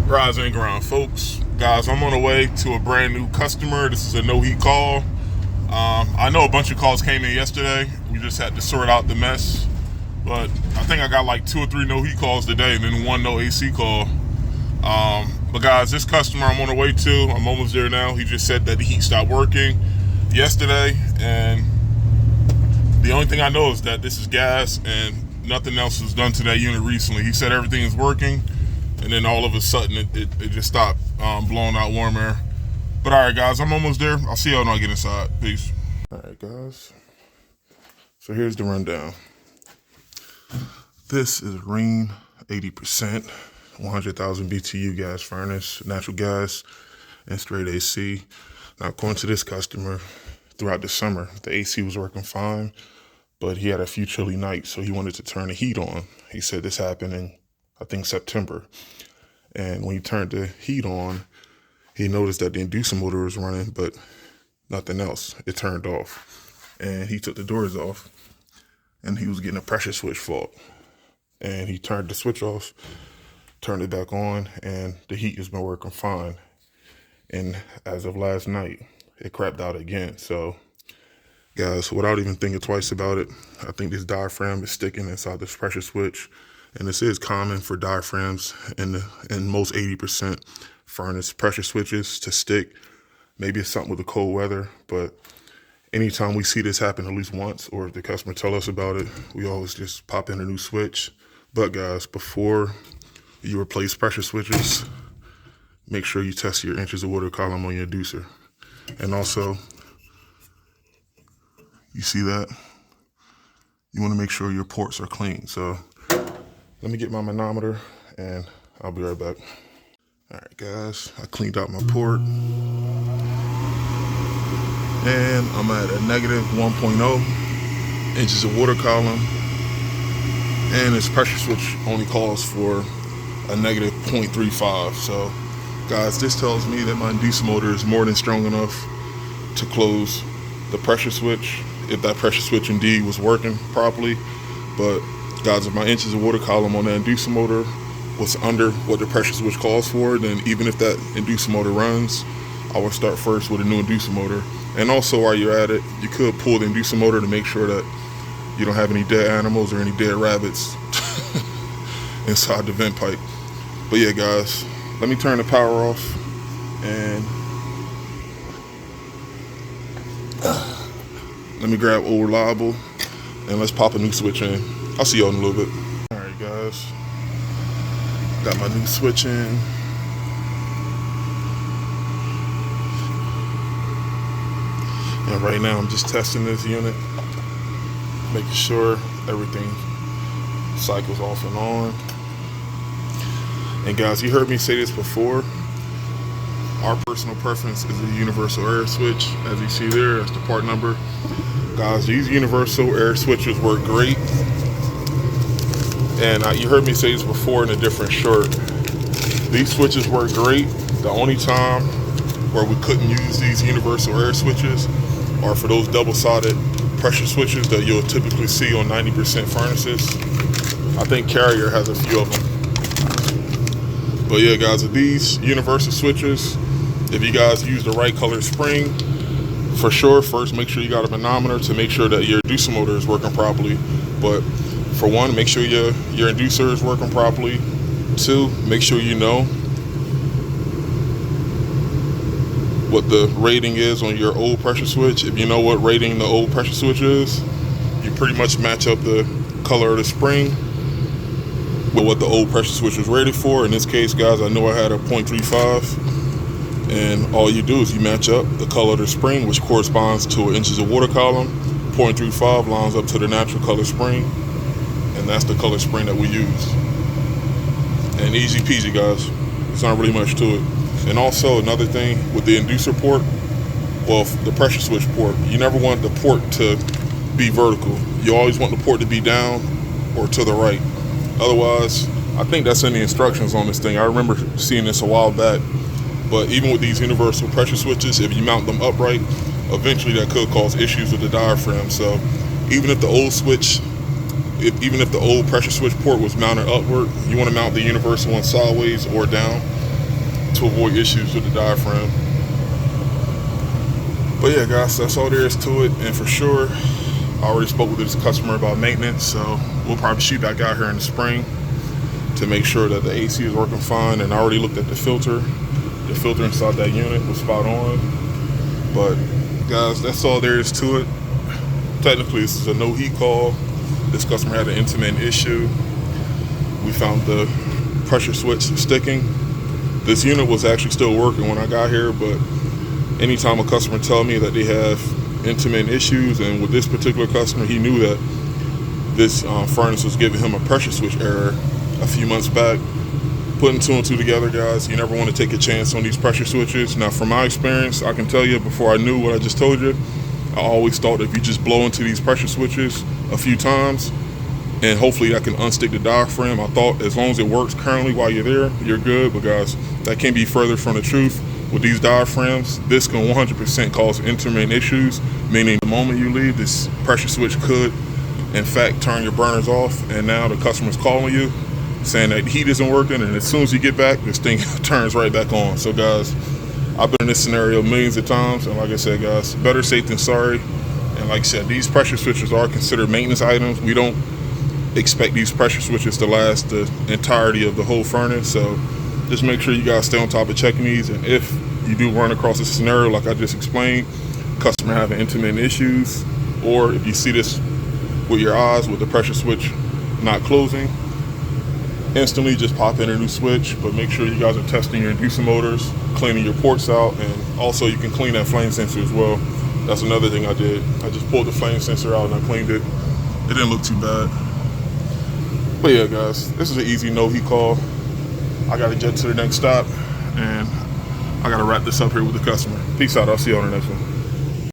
Rise and grind, folks. Guys, I'm on the way to a brand new customer. This is a no heat call. I know a bunch of calls came in yesterday. We just had to sort out the mess. But I think I got like 2 or 3 no heat calls today and then 1 no AC call. But guys, this customer I'm on the way to, I'm almost there now. He just said that the heat stopped working yesterday. And the only thing I know is that this is gas and nothing else was done to that unit recently. He said everything is working. And then all of a sudden, it just stopped blowing out warm air. But all right, guys, I'm almost there. I'll see y'all when I get inside. Peace. All right, guys. So here's the rundown. This is Rheem 80%, 100,000 BTU gas furnace, natural gas, and straight AC. Now, according to this customer, throughout the summer, the AC was working fine, but he had a few chilly nights, so he wanted to turn the heat on. He said this happened in, I think, September. And when he turned the heat on, he noticed that the inducer motor was running, but nothing else. It turned off. And he took the doors off, and he was getting a pressure switch fault. And he turned the switch off, turned it back on, and the heat has been working fine. And as of last night, it crapped out again. So, guys, without even thinking twice about it, I think this diaphragm is sticking inside this pressure switch. And this is common for diaphragms in most 80% furnace pressure switches to stick. Maybe it's something with the cold weather, but anytime we see this happen at least once, or if the customer tell us about it, we always just pop in a new switch. But guys, before you replace pressure switches, make sure you test your inches of water column on your inducer. And also, you see that? You want to make sure your ports are clean. So let me get my manometer and I'll be right back. All right, guys, I cleaned out my port. And I'm at a negative 1.0 inches of water column. And this pressure switch only calls for a negative 0.35. So, guys, this tells me that my inducer motor is more than strong enough to close the pressure switch, if that pressure switch indeed was working properly. But guys, if my inches of water column on the inducer motor was under what the pressure switch calls for, then even if that inducer motor runs, I would start first with a new inducer motor. And also, while you're at it, you could pull the inducer motor to make sure that you don't have any dead animals or any dead rabbits inside the vent pipe. But yeah, guys, let me turn the power off and let me grab Old Reliable and let's pop a new switch in. I'll see y'all in a little bit. All right, guys. Got my new switch in. And right now I'm just testing this unit, making sure everything cycles off and on. And guys, you heard me say this before. Our personal preference is a universal air switch. As you see there, that's the part number. Guys, these universal air switches work great. And you heard me say this before in a different short. These switches work great. The only time where we couldn't use these universal air switches are for those double-sided pressure switches that you'll typically see on 90% furnaces. I think Carrier has a few of them. But yeah, guys, with these universal switches, if you guys use the right color spring, for sure, first make sure you got a manometer to make sure that your inducer motor is working properly. But for one, make sure your inducer is working properly. 2, make sure you know what the rating is on your old pressure switch. If you know what rating the old pressure switch is, you pretty much match up the color of the spring with what the old pressure switch was rated for. In this case, guys, I know I had a 0.35, and all you do is you match up the color of the spring, which corresponds to inches of water column. 0.35 lines up to the natural color spring, and that's the color spring that we use. And easy peasy, guys. It's not really much to it. And also another thing with the inducer port, well, the pressure switch port, you never want the port to be vertical. You always want the port to be down or to the right. Otherwise, I think that's in the instructions on this thing. I remember seeing this a while back. But even with these universal pressure switches, if you mount them upright, eventually that could cause issues with the diaphragm. So even if the old switch, even if the old pressure switch port was mounted upward, you want to mount the universal one sideways or down. to avoid issues with the diaphragm. But yeah, guys, that's all there is to it. And for sure, I already spoke with this customer about maintenance, so we'll probably shoot back out here in the spring to make sure that the AC is working fine. And I already looked at the filter. The filter inside that unit was spot on. But guys, that's all there is to it. Technically, this is a no heat call. This customer had an intermittent issue. We found the pressure switch sticking. This unit was actually still working when I got here, but anytime a customer tells me that they have intermittent issues, and with this particular customer, he knew that this furnace was giving him a pressure switch error a few months back. Putting two and two together, guys, you never want to take a chance on these pressure switches. Now, from my experience, I can tell you, before I knew what I just told you, I always thought if you just blow into these pressure switches a few times, and hopefully that can unstick the diaphragm, I thought as long as it works currently while you're there, you're good. But guys, that can't be further from the truth. With these diaphragms, this can 100% cause intermittent issues, meaning the moment you leave, this pressure switch could, in fact, turn your burners off, and now the customer's calling you, saying that heat isn't working, and as soon as you get back, this thing turns right back on. So guys, I've been in this scenario millions of times, and like I said, guys, better safe than sorry. And like I said, these pressure switches are considered maintenance items. We don't expect these pressure switches to last the entirety of the whole furnace, so just make sure you guys stay on top of checking these. And if you do run across a scenario like I just explained, customer having intermittent issues, or if you see this with your eyes with the pressure switch not closing, instantly just pop in a new switch. But make sure you guys are testing your inducer motors, cleaning your ports out, and also you can clean that flame sensor as well. That's another thing I did. I just pulled the flame sensor out and I cleaned it. It didn't look too bad. But yeah, guys, this is an easy no heat call. I gotta jet to the next stop, and I gotta wrap this up here with the customer. Peace out. I'll see you on the next one.